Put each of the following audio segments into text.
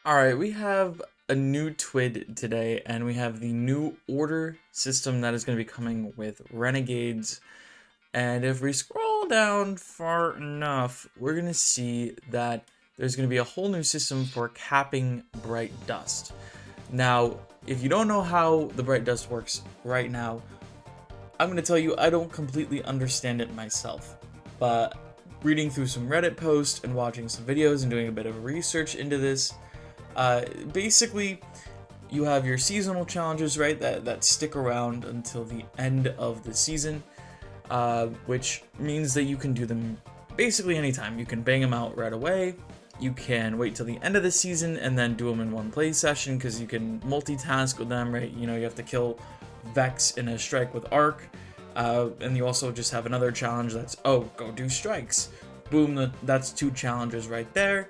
Alright, we have a new TWID today, and we have the new order system that is going to be coming with Renegades. And if we scroll down far enough, we're going to see that there's going to be a whole new system for capping bright dust. Now, if you don't know how the bright dust works right now, I'm going to tell you I don't completely understand it myself. But reading through some Reddit posts and watching some videos and doing a bit of research into this, basically, you have your seasonal challenges, right, that stick around until the end of the season, which means that you can do them basically anytime. You can bang them out right away. You can wait till the end of the season and then do them in one play session because you can multitask with them, right? You know, you have to kill Vex in a strike with Arc, and you also just have another challenge that's, oh, go do strikes. Boom, that's two challenges right there.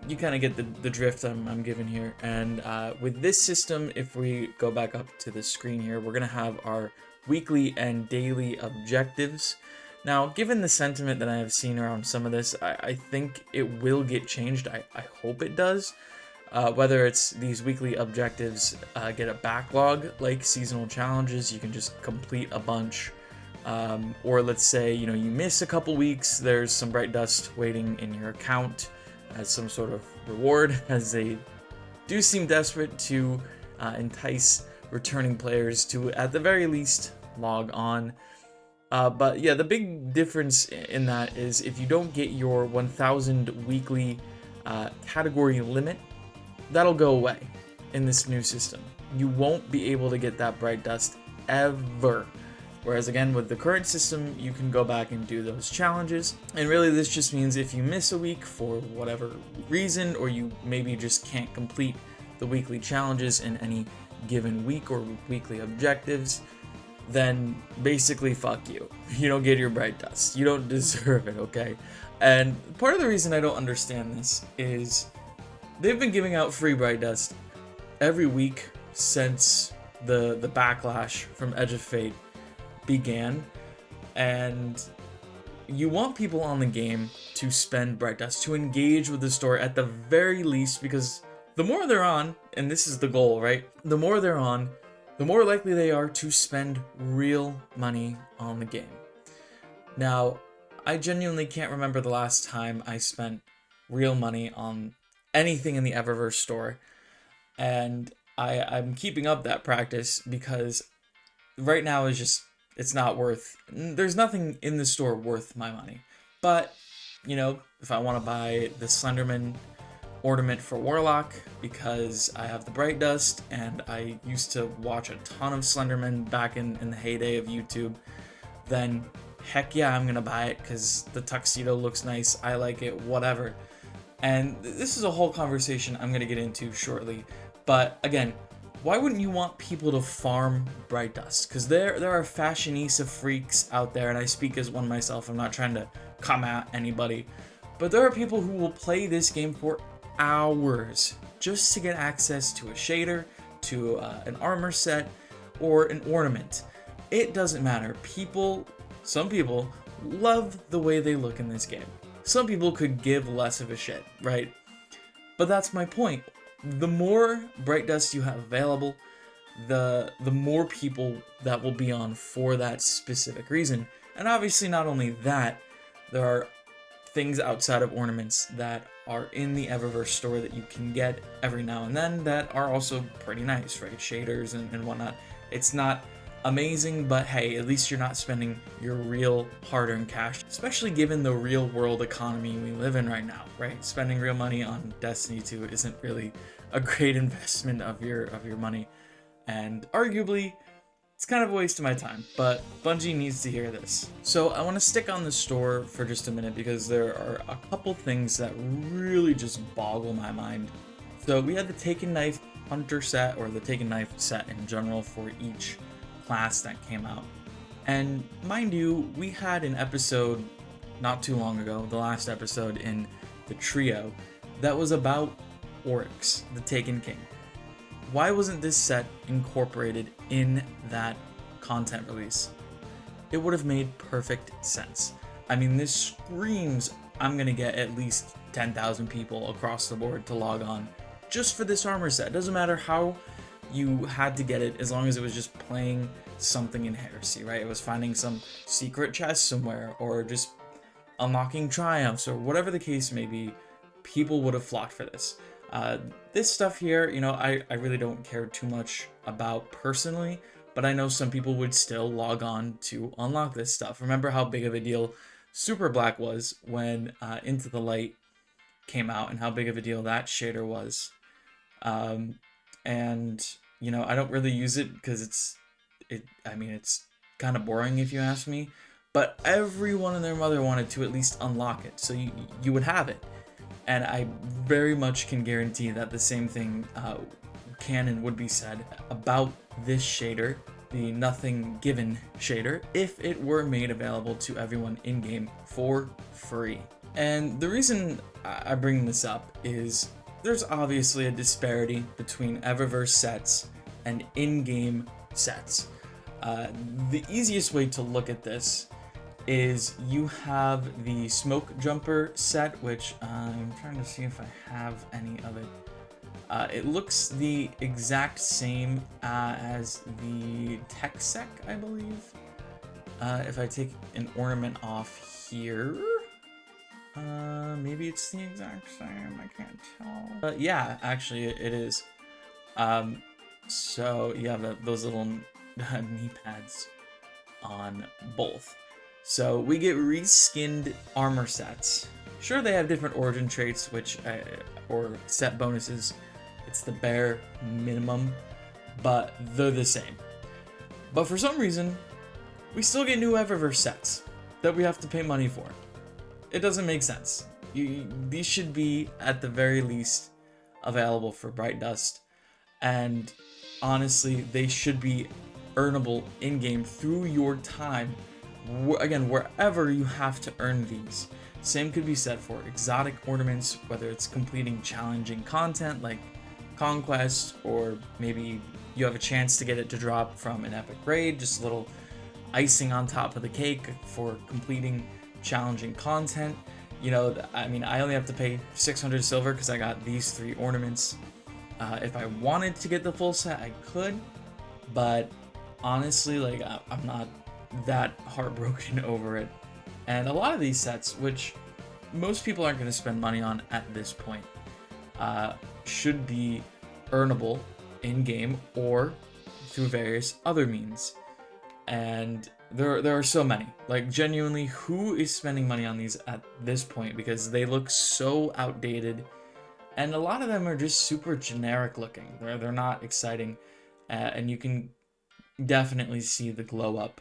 You kind of get the drift I'm giving here. And with this system, if we go back up to the screen here, we're going to have our weekly and daily objectives. Now, given the sentiment that I have seen around some of this, I think it will get changed. I hope it does. Whether it's these weekly objectives get a backlog like seasonal challenges, you can just complete a bunch. Or let's say, you miss a couple weeks, there's some bright dust waiting in your account as some sort of reward, as they do seem desperate to entice returning players to, at the very least, log on. But yeah, the big difference in that is if you don't get your 1,000 weekly category limit, that'll go away in this new system. You won't be able to get that bright dust ever. Whereas again, with the current system, you can go back and do those challenges. And really this just means if you miss a week for whatever reason, or you maybe just can't complete the weekly challenges in any given week or weekly objectives, then basically fuck you. You don't get your bright dust. You don't deserve it, okay? And part of the reason I don't understand this is they've been giving out free bright dust every week since the backlash from Edge of Fate began, and you want people on the game to spend bright dust, to engage with the story at the very least, because the more they're on, and this is the goal, right? The more they're on, the more likely they are to spend real money on the game. Now, I genuinely can't remember the last time I spent real money on anything in the Eververse store, and I'm keeping up that practice because right now is just, it's not worth, there's nothing in the store worth my money. But, if I want to buy the Slenderman ornament for Warlock because I have the bright dust and I used to watch a ton of Slenderman back in the heyday of YouTube, then heck yeah, I'm gonna buy it because the tuxedo looks nice, I like it, whatever. And this is a whole conversation I'm gonna get into shortly. But again, why wouldn't you want people to farm bright dust? Because there are fashionista freaks out there, and I speak as one myself, I'm not trying to come at anybody, but there are people who will play this game for hours just to get access to a shader, to an armor set, or an ornament. It doesn't matter. Some people love the way they look in this game. Some people could give less of a shit, right? But that's my point. The more bright dust you have available, the more people that will be on for that specific reason. And obviously not only that, there are things outside of ornaments that are in the Eververse store that you can get every now and then that are also pretty nice, right? Shaders and whatnot. It's not amazing, but hey, at least you're not spending your real hard-earned cash, especially given the real-world economy we live in right now, right? Spending real money on Destiny 2 isn't really a great investment of your money, and arguably, it's kind of a waste of my time, but Bungie needs to hear this. So I want to stick on the store for just a minute because there are a couple things that really just boggle my mind. So we had the Taken Knife Hunter set, or the Taken Knife set in general for each class that came out. And mind you, we had an episode not too long ago, the last episode in the trio, that was about Oryx, the Taken King. Why wasn't this set incorporated in that content release? It would have made perfect sense. I mean, this screams I'm gonna get at least 10,000 people across the board to log on just for this armor set. It doesn't matter how you had to get it, as long as it was just playing something in Heresy, right? It was finding some secret chest somewhere, or just unlocking triumphs, or whatever the case may be. People would have flocked for this. This stuff here, you know, I really don't care too much about personally, but I know some people would still log on to unlock this stuff. Remember how big of a deal Super Black was when Into the Light came out, and how big of a deal that shader was. And you know, I don't really use it because it's kind of boring if you ask me, but everyone and their mother wanted to at least unlock it, so you would have it. And I very much can guarantee that the same thing can and would be said about this shader, the Nothing Given shader, if it were made available to everyone in-game for free. And the reason I bring this up is there's obviously a disparity between Eververse sets and in-game sets. The easiest way to look at this is you have the Smoke Jumper set, which I'm trying to see if I have any of it. It looks the exact same as the Tech Sec, I believe. If I take an ornament off here, maybe it's the exact same, I can't tell. Yeah, actually it is. So you have those little knee pads on both. So we get reskinned armor sets. Sure, they have different origin traits, or set bonuses. It's the bare minimum, but they're the same. But for some reason, we still get new Eververse sets that we have to pay money for. It doesn't make sense. These should be, at the very least, available for Bright Dust, and honestly, they should be earnable in-game through your time. Again, wherever you have to earn these. Same could be said for exotic ornaments, whether it's completing challenging content like Conquest, or maybe you have a chance to get it to drop from an epic raid, just a little icing on top of the cake for completing challenging content. You know, I mean, I only have to pay 600 silver because I got these 3 ornaments. If I wanted to get the full set, I could, but honestly, like, I'm not that heartbroken over it. And a lot of these sets, which most people aren't going to spend money on at this point, should be earnable in-game or through various other means. And there are so many. Like, genuinely, who is spending money on these at this point? Because they look so outdated, and a lot of them are just super generic looking. They're not exciting, and you can definitely see the glow up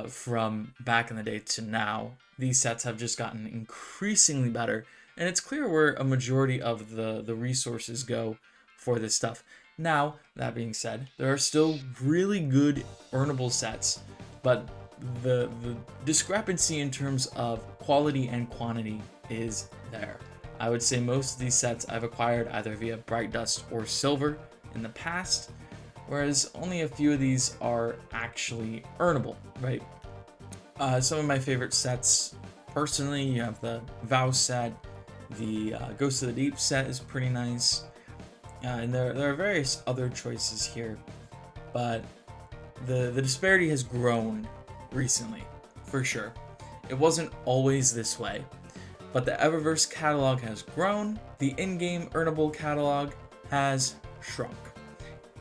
from back in the day to now. These sets have just gotten increasingly better, and it's clear where a majority of the resources go for this stuff. Now, that being said, there are still really good earnable sets, but the discrepancy in terms of quality and quantity is there. I would say most of these sets I've acquired either via Bright Dust or Silver in the past, whereas only a few of these are actually earnable, right? Some of my favorite sets, personally, you have the Vow set, the Ghost of the Deep set is pretty nice, and there are various other choices here, but the disparity has grown recently, for sure. It wasn't always this way, but the Eververse catalog has grown, the in-game earnable catalog has shrunk.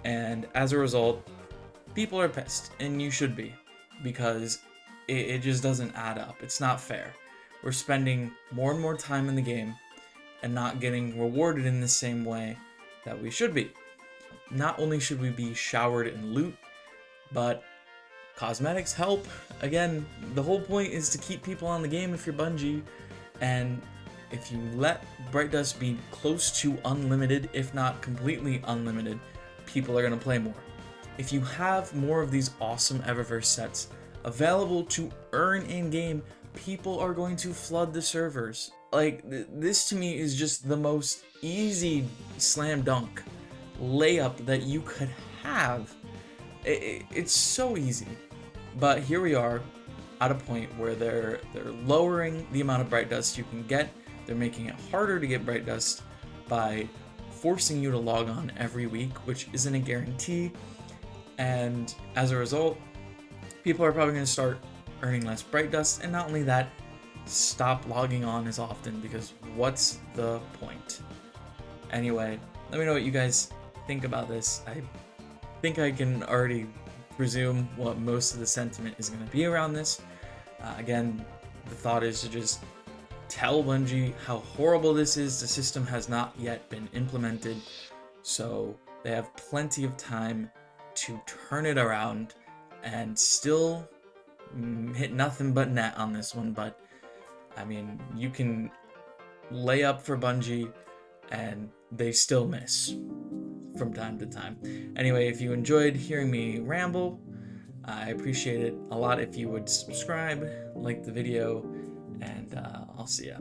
And as a result, people are pissed, and you should be, because it just doesn't add up. It's not fair. We're spending more and more time in the game and not getting rewarded in the same way that we should be. Not only should we be showered in loot, but cosmetics help. Again, the whole point is to keep people on the game if you're Bungie, and if you let Bright Dust be close to unlimited, if not completely unlimited, people are going to play more. If you have more of these awesome Eververse sets available to earn in-game, people are going to flood the servers. Like, this to me is just the most easy slam dunk layup that you could have. It's so easy. But here we are at a point where they're lowering the amount of Bright Dust you can get. They're making it harder to get Bright Dust by forcing you to log on every week, which isn't a guarantee. And as a result, people are probably going to start earning less bright dust, and not only that, stop logging on as often, because what's the point? Anyway, let me know what you guys think about this. I think I can already presume what most of the sentiment is going to be around this. Again, the thought is to just tell Bungie how horrible this is. The system has not yet been implemented, so they have plenty of time to turn it around and still hit nothing but net on this one. But I mean, you can lay up for Bungie and they still miss from time to time. Anyway, if you enjoyed hearing me ramble, I appreciate it a lot if you would subscribe, like the video, and I'll see ya.